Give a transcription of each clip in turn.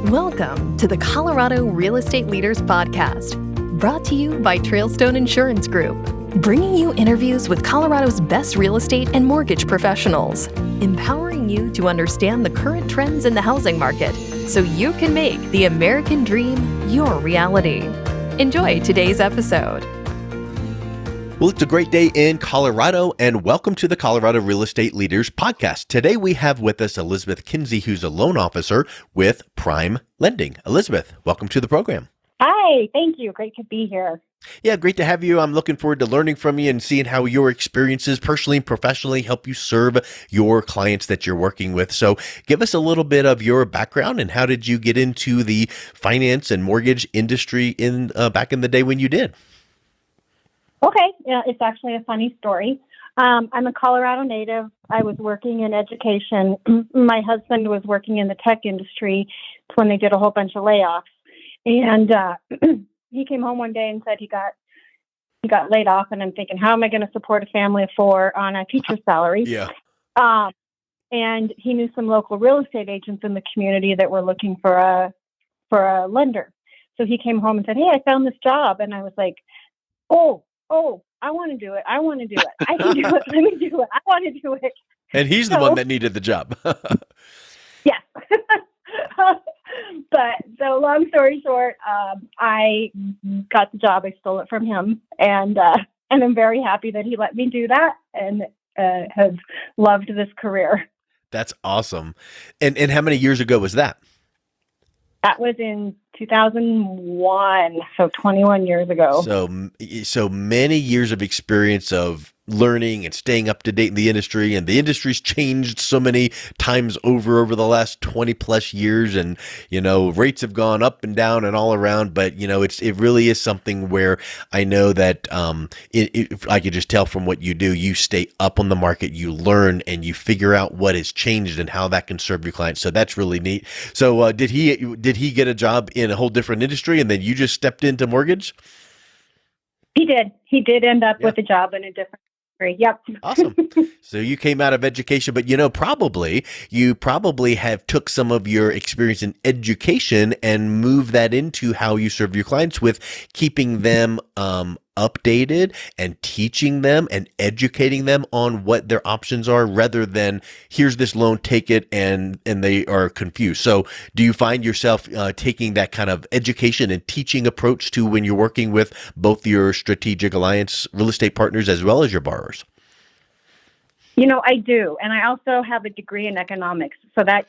Welcome to the Colorado Real Estate Leaders Podcast, brought to you by Trailstone Insurance Group, bringing you interviews with Colorado's best real estate and mortgage professionals, empowering you to understand the current trends in the housing market so you can make the American dream your reality. Enjoy today's episode. Well, it's a great day in Colorado, and welcome to the Colorado Real Estate Leaders Podcast. Today we have with us Elizabeth Kinsey, who's a loan officer with Prime Lending. Elizabeth, welcome to the program. Hi, thank you. Great to be here. Yeah, great to have you. I'm looking forward to learning from you and seeing how your experiences personally and professionally help you serve your clients that you're working with. So give us a little bit of your background and how did you get into the finance and mortgage industry in back in the day when you did? Okay, yeah, it's actually a funny story. I'm a Colorado native. I was working in education. My husband was working in the tech industry. It's when they did a whole bunch of layoffs. And he came home one day and said he got laid off. And I'm thinking, how am I going to support a family of four on a teacher's salary? Yeah. And he knew some local real estate agents in the community that were looking for a lender. So he came home and said, hey, I found this job. And I was like, oh, I want to do it. I want to do it. I can do it. Let me do it. I want to do it. And he's the one that needed the job. Yes. But so long story short, I got the job. I stole it from him. And I'm very happy that he let me do that and have loved this career. That's awesome. And how many years ago was that? That was in 2001, so 21 years ago. So many years of experience of learning and staying up to date in the industry, and the industry's changed so many times over the last 20 plus years, and rates have gone up and down and all around, but it really is something where I know that I could just tell from what you do, you stay up on the market, you learn and you figure out what has changed and how that can serve your clients. So that's really neat. So did he get a job in a whole different industry and then you just stepped into mortgage? He did end up with a job in a different. Yep. Awesome. So you came out of education, but you probably have took some of your experience in education and moved that into how you serve your clients with keeping them updated and teaching them and educating them on what their options are rather than here's this loan, take it, and they are confused. So do you find yourself taking that kind of education and teaching approach to when you're working with both your strategic alliance real estate partners as well as your borrowers? I do. And I also have a degree in economics. So that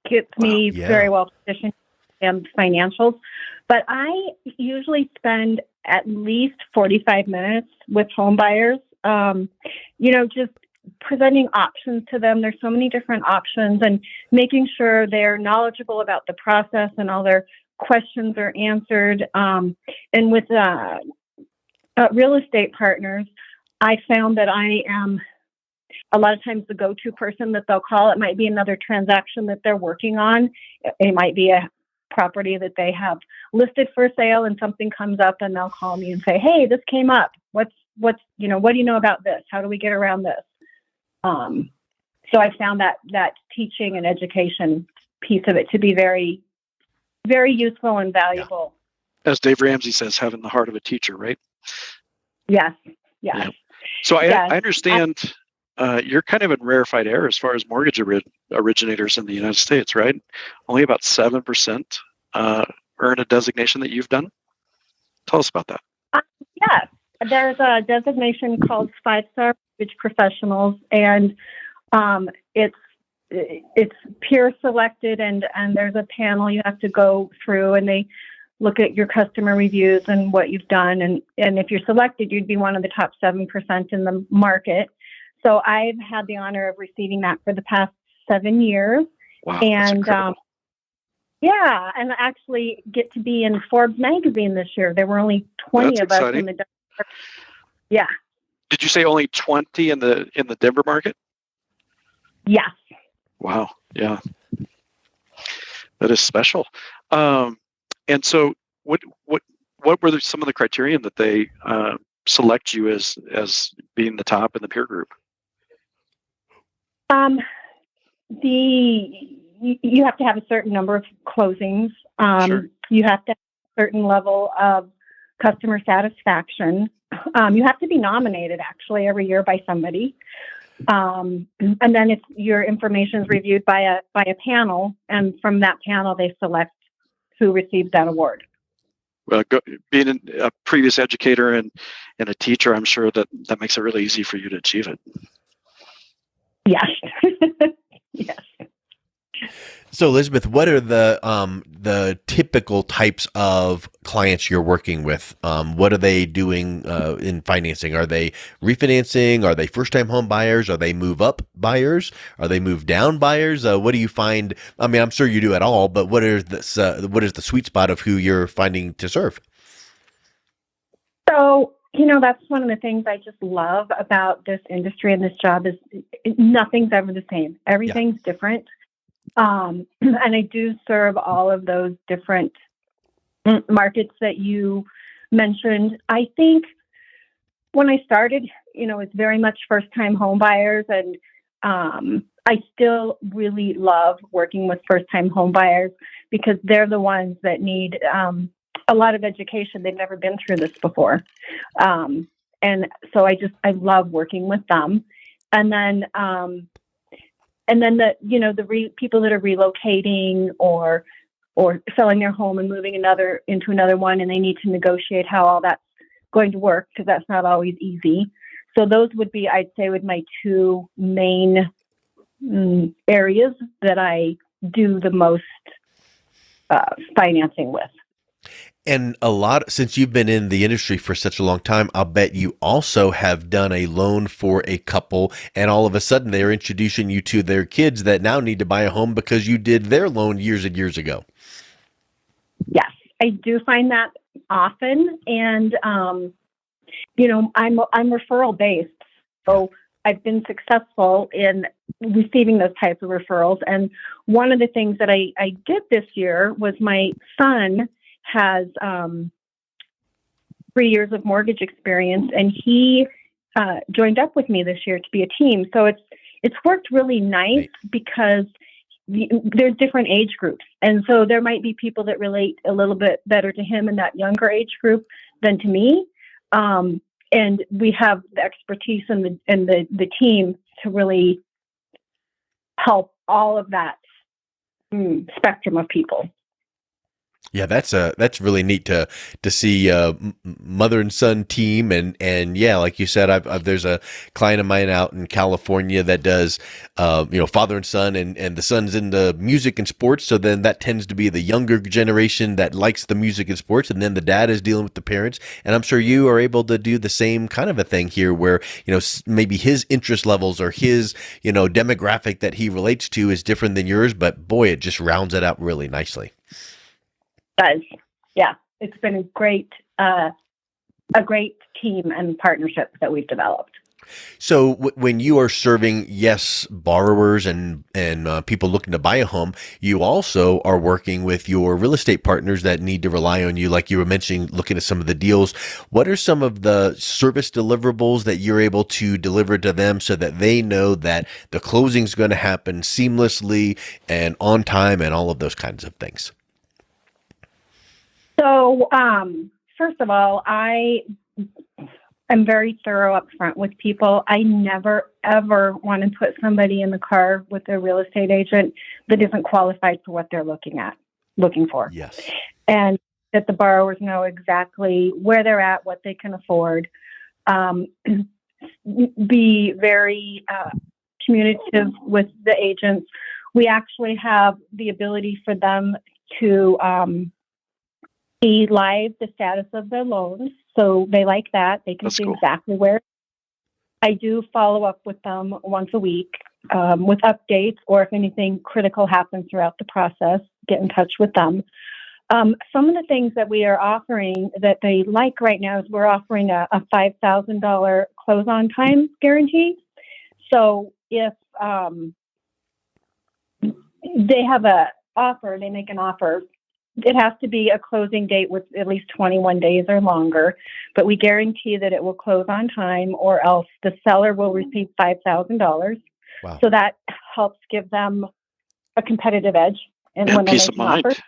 gets me very well positioned in financials. But I usually spend at least 45 minutes with homebuyers, just presenting options to them. There's so many different options and making sure they're knowledgeable about the process and all their questions are answered. And with real estate partners, I found that I am a lot of times the go-to person that they'll call. It might be another transaction that they're working on. It might be a property that they have listed for sale and something comes up and they'll call me and say, hey, this came up. What do you know about this? How do we get around this? So I found that teaching and education piece of it to be very, very useful and valuable. Yeah. As Dave Ramsey says, having the heart of a teacher, right? Yes. Yeah. So I understand you're kind of in rarefied air as far as mortgage originators in the United States, right? Only about 7% earn a designation that you've done. Tell us about that. Yes. There's a designation called 5-star mortgage professionals, and it's peer selected, and there's a panel you have to go through, and they look at your customer reviews and what you've done, and if you're selected, you'd be one of the top 7% in the market. So I've had the honor of receiving that for the past 7 years. Wow, and and actually get to be in Forbes magazine this year. There were only 20 of us in the Denver. Yeah. Did you say only 20 in the Denver market? Yes. Wow. Yeah. That is special. And so what were some of the criterion that they select you as being the top in the peer group? you have to have a certain number of closings. Sure. You have to have a certain level of customer satisfaction. You have to be nominated actually every year by somebody. And then if your information is reviewed by a panel, and from that panel, they select who receives that award. Well, being a previous educator and a teacher, I'm sure that makes it really easy for you to achieve it. Yes. Yes. So, Elizabeth, what are the typical types of clients you're working with? What are they doing in financing? Are they refinancing? Are they first-time home buyers? Are they move-up buyers? Are they move-down buyers? What do you find? I mean, I'm sure you do it all, but what is the sweet spot of who you're finding to serve? So, that's one of the things I just love about this industry and this job is nothing's ever the same. Everything's different. And I do serve all of those different markets that you mentioned. I think when I started, it's very much first-time home buyers, and I still really love working with first-time home buyers because they're the ones that need a lot of education. They've never been through this before. And so I love working with them. And then the people that are relocating or selling their home and moving into another one, and they need to negotiate how all that's going to work because that's not always easy. So those would be, I'd say, with my two main areas that I do the most financing with. And since you've been in the industry for such a long time, I'll bet you also have done a loan for a couple, and all of a sudden they're introducing you to their kids that now need to buy a home because you did their loan years and years ago. Yes, I do find that often, and I'm referral based, so I've been successful in receiving those types of referrals. And one of the things that I did this year was my son has 3 years of mortgage experience, and he joined up with me this year to be a team. So it's worked really nice because there's different age groups, and so there might be people that relate a little bit better to him in that younger age group than to me. And we have the expertise and the team to really help all of that spectrum of people. Yeah, that's really neat to see mother and son team, and yeah, like you said, there's a client of mine out in California that does father and son, and the son's into music and sports, so then that tends to be the younger generation that likes the music and sports, and then the dad is dealing with the parents, and I'm sure you are able to do the same kind of a thing here, where maybe his interest levels or his demographic that he relates to is different than yours, but boy, it just rounds it out really nicely. Does. Yeah, it's been a great team and partnership that we've developed. So when you are serving, borrowers and people looking to buy a home, you also are working with your real estate partners that need to rely on you, like you were mentioning, looking at some of the deals. What are some of the service deliverables that you're able to deliver to them so that they know that the closing is going to happen seamlessly and on time and all of those kinds of things? So, first of all, I am very thorough up front with people. I never, ever want to put somebody in the car with a real estate agent that isn't qualified for what they're looking for. Yes. And that the borrowers know exactly where they're at, what they can afford. Be very communicative with the agents. We actually have the ability for them to see live the status of their loans. So they like that. They can That's see cool. exactly where. I do follow up with them once a week with updates, or if anything critical happens throughout the process, get in touch with them. Some of the things that we are offering that they like right now is we're offering a $5,000 close on time guarantee. So if they have they make an offer, it has to be a closing date with at least 21 days or longer, but we guarantee that it will close on time, or else the seller will receive $5,000. Wow. So that helps give them a competitive edge and when they're peace of making mind. offers.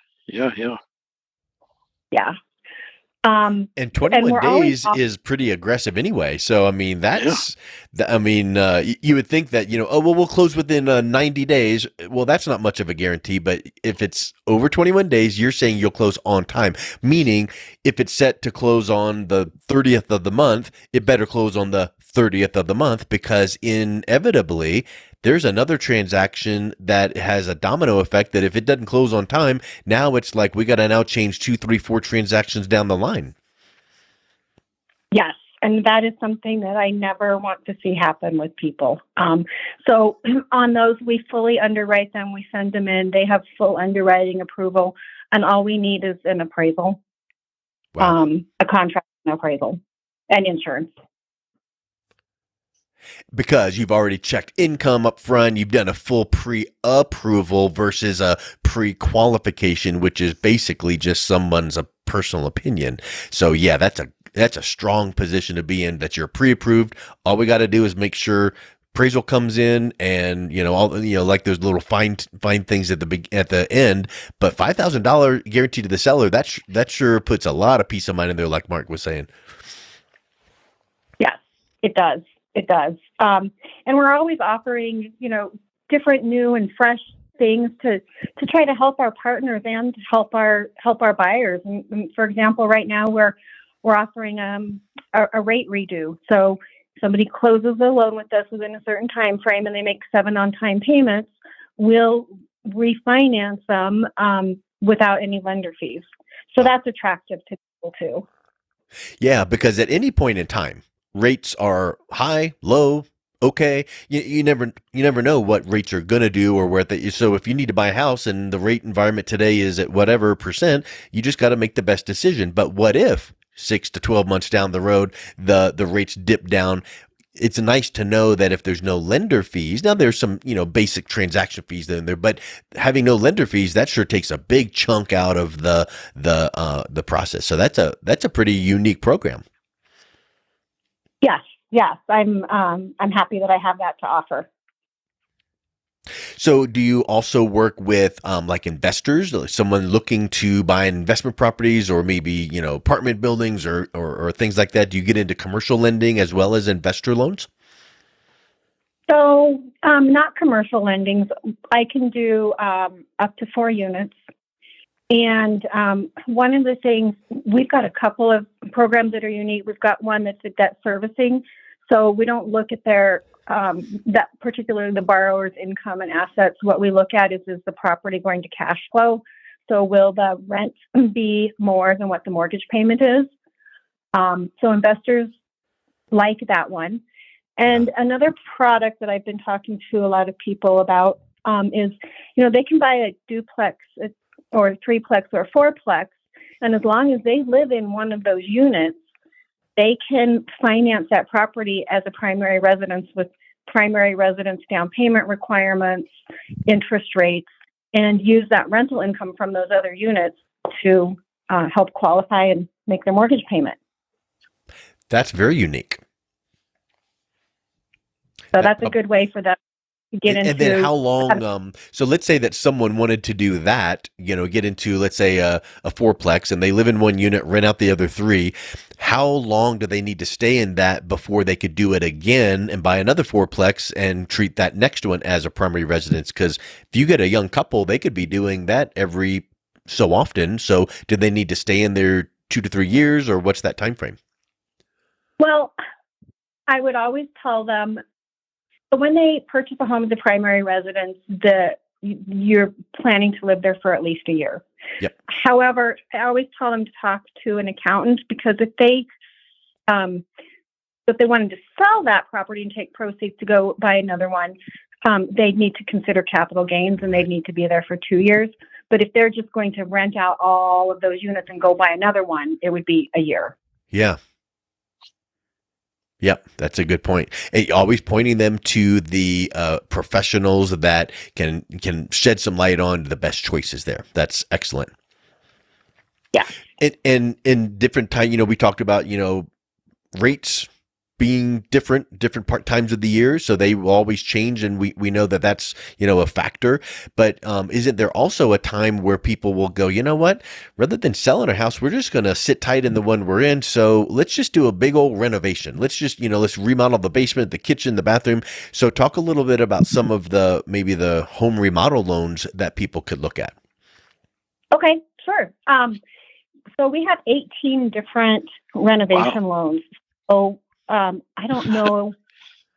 And 21 days is pretty aggressive anyway. So, I mean, you would think that, we'll close within 90 days. Well, that's not much of a guarantee, but if it's over 21 days, you're saying you'll close on time, meaning if it's set to close on the 30th of the month, it better close on the 30th of the month, because inevitably there's another transaction that has a domino effect that if it doesn't close on time, now it's like we got to now change 2, 3, 4 transactions down the line. Yes. And that is something that I never want to see happen with people. So on those, we fully underwrite them. We send them in. They have full underwriting approval. And all we need is an appraisal, a contract and appraisal, and insurance. Because you've already checked income up front, you've done a full pre-approval versus a pre-qualification, which is basically just someone's personal opinion. So yeah, that's a strong position to be in, that you're pre-approved. All we got to do is make sure appraisal comes in, and like those little fine things at the end. But $5,000 guarantee to the seller, that sure puts a lot of peace of mind in there, like Mark was saying. Yes, it does. It does. And we're always offering, different new and fresh things to try to help our partners and to help our buyers. And for example, right now we're offering a rate redo. So somebody closes a loan with us within a certain time frame and they make 7 on-time payments, we'll refinance them without any lender fees. So that's attractive to people too. Yeah, because at any point in time, rates are high, low, okay. You never know what rates are going to do or where so if you need to buy a house and the rate environment today is at whatever percent, you just got to make the best decision. But what if 6 to 12 months down the road, the rates dip down? It's nice to know that if there's no lender fees, now there's some, basic transaction fees in there, but having no lender fees, that sure takes a big chunk out of the process. So that's a pretty unique program. Yes, I'm happy that I have that to offer. So do you also work with like investors, like someone looking to buy investment properties or maybe, apartment buildings or things like that? Do you get into commercial lending as well as investor loans? So not commercial lendings. I can do up to 4 units. And one of the things, we've got a couple of programs that are unique. We've got one that's a debt servicing. So we don't look at their, that particularly the borrower's income and assets. What we look at is the property going to cash flow? So will the rent be more than what the mortgage payment is? So investors like that one. And another product that I've been talking to a lot of people about is, they can buy a duplex or a 3-plex or a 4-plex. And as long as they live in one of those units, they can finance that property as a primary residence with primary residence down payment requirements, interest rates, and use that rental income from those other units to help qualify and make their mortgage payment. That's very unique. So that's a good way for them to get into. And then how long, so let's say that someone wanted to do that, get into, let's say a 4-plex and they live in one unit, rent out the other 3. How long do they need to stay in that before they could do it again and buy another 4-plex and treat that next one as a primary residence? Because if you get a young couple, they could be doing that every so often. So do they need to stay in there 2 to 3 years, or what's that time frame? Well, I would always tell them, when they purchase a home as a primary residence, you're planning to live there for at least a year. Yep. However, I always tell them to talk to an accountant, because if they wanted to sell that property and take proceeds to go buy another one, they'd need to consider capital gains and they'd need to be there for 2 years. But if they're just going to rent out all of those units and go buy another one, it would be a year. Yeah. Yep, that's a good point. And always pointing them to the professionals that can shed some light on the best choices there. That's excellent. Yeah. And in different time, we talked about, rates, being different times of the year, so they will always change, and we know that that's a factor. But isn't there also a time where people will go, you know what, rather than selling a house, we're just going to sit tight in the one we're in, so let's just do a big old renovation. Let's just let's remodel the basement, the kitchen, the bathroom. So talk a little bit about some of maybe the home remodel loans that people could look at. Okay, sure. So we have 18 different renovation loans. So I don't know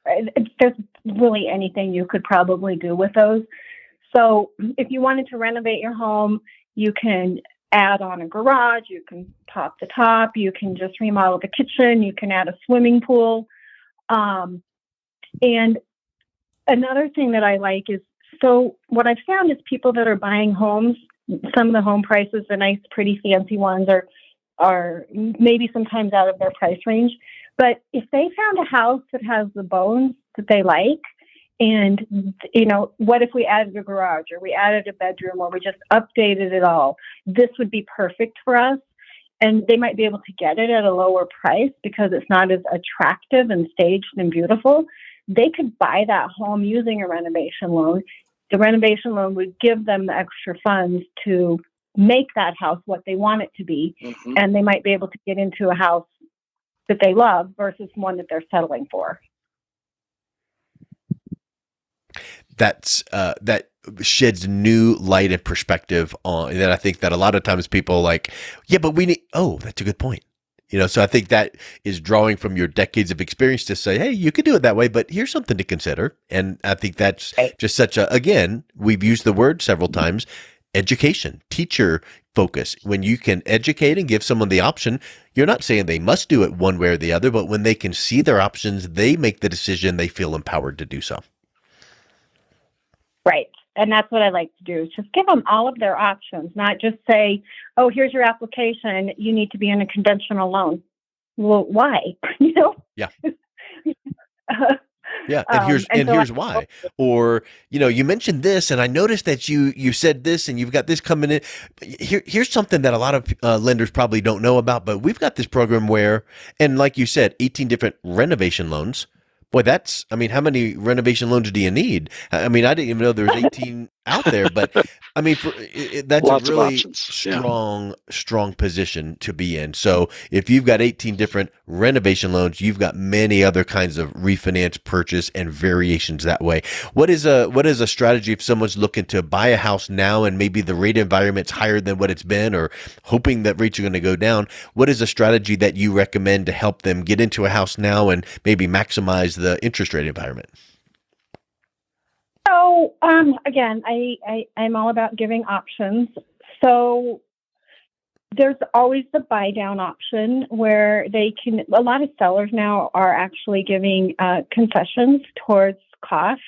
if there's really anything you could probably do with those. So if you wanted to renovate your home, you can add on a garage, you can pop the top, you can just remodel the kitchen, you can add a swimming pool. And another thing that I like is, so what I've found is people that are buying homes, some of the home prices, the nice, pretty fancy ones are maybe sometimes out of their price range. But if they found a house that has the bones that they like, and, what if we added a garage or we added a bedroom or we just updated it all? This would be perfect for us. And they might be able to get it at a lower price because it's not as attractive and staged and beautiful. They could buy that home using a renovation loan. The renovation loan would give them the extra funds to make that house what they want it to be. Mm-hmm. And they might be able to get into a house that they love versus one that they're settling for. That sheds new light and perspective on that. I think that a lot of times people like, yeah, but we need, that's a good point. So I think that is drawing from your decades of experience to say, hey, you could do it that way, but here's something to consider. And I think that's just again, we've used the word several times, education, teacher focus. When you can educate and give someone the option, you're not saying they must do it one way or the other, but when they can see their options, they make the decision, they feel empowered to do so. Right. And that's what I like to do, is just give them all of their options, not just say, oh, here's your application, you need to be in a conventional loan. Well, why? Yeah. Yeah. And here's why. Or, you mentioned this, and I noticed that you said this, and you've got this coming in. Here's something that a lot of lenders probably don't know about, but we've got this program where, and like you said, 18 different renovation loans. Boy, how many renovation loans do you need? I didn't even know there was 18 out there, but that's lots a really strong position to be in. So if you've got 18 different renovation loans, you've got many other kinds of refinance, purchase, and variations that way. What is a strategy if someone's looking to buy a house now and maybe the rate environment's higher than what it's been, or hoping that rates are going to go down? What is a strategy that you recommend to help them get into a house now and maybe maximize the interest rate environment? So, again, I'm all about giving options. So there's always the buy down option where a lot of sellers now are actually giving concessions towards costs,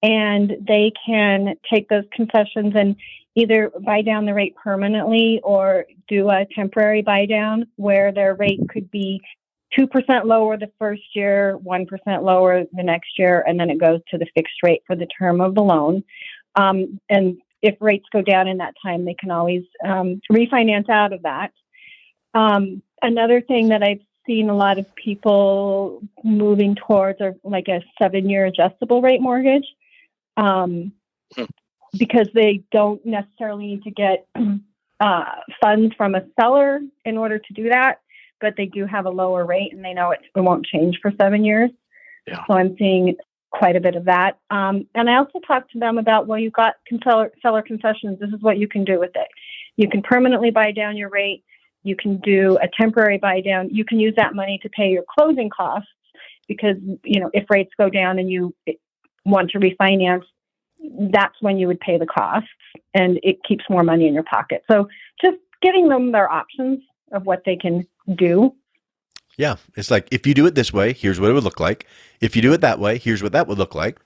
and they can take those concessions and either buy down the rate permanently or do a temporary buy down where their rate could be 2% lower the first year, 1% lower the next year, and then it goes to the fixed rate for the term of the loan. And if rates go down in that time, they can always refinance out of that. Another thing that I've seen a lot of people moving towards are like a 7-year adjustable rate mortgage, because they don't necessarily need to get funds from a seller in order to do that, but they do have a lower rate and they know it won't change for 7 years. Yeah. So I'm seeing quite a bit of that. And I also talked to them about, well, you've got seller concessions. This is what you can do with it. You can permanently buy down your rate. You can do a temporary buy down. You can use that money to pay your closing costs because, if rates go down and you want to refinance, that's when you would pay the costs, and it keeps more money in your pocket. So just giving them their options of what they can do. Yeah. It's like, if you do it this way, here's what it would look like. If you do it that way, here's what that would look like.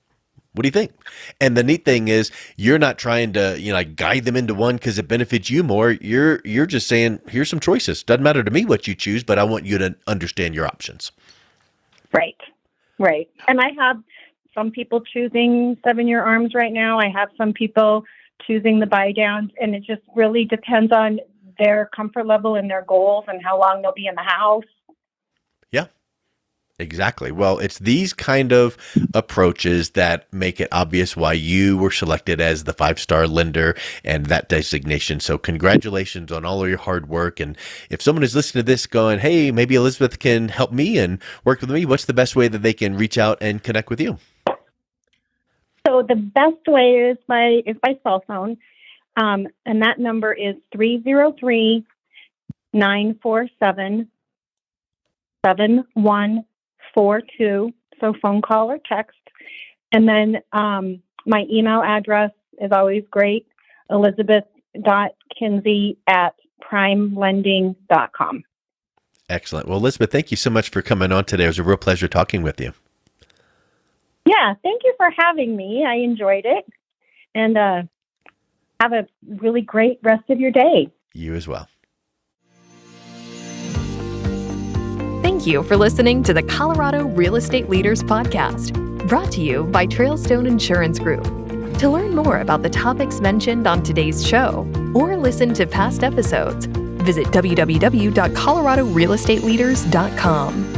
What do you think? And the neat thing is, you're not trying to, guide them into one because it benefits you more. You're just saying, here's some choices. Doesn't matter to me what you choose, but I want you to understand your options. Right. And I have some people choosing 7-year ARMs right now. I have some people choosing the buy downs, and it just really depends on their comfort level and their goals and how long they'll be in the house. Yeah. Exactly. Well, it's these kind of approaches that make it obvious why you were selected as the 5-star lender and that designation. So congratulations on all of your hard work. And if someone is listening to this going, hey, maybe Elizabeth can help me and work with me, what's the best way that they can reach out and connect with you? So the best way is by cell phone. And that number is 303-947-7142. So phone call or text. And then my email address is always great, elizabeth.kinsey@primelending.com. Excellent. Well, Elizabeth, thank you so much for coming on today. It was a real pleasure talking with you. Yeah, thank you for having me. I enjoyed it. And have a really great rest of your day. You as well. Thank you for listening to the Colorado Real Estate Leaders Podcast, brought to you by Trailstone Insurance Group. To learn more about the topics mentioned on today's show or listen to past episodes, visit www.coloradorealestateleaders.com.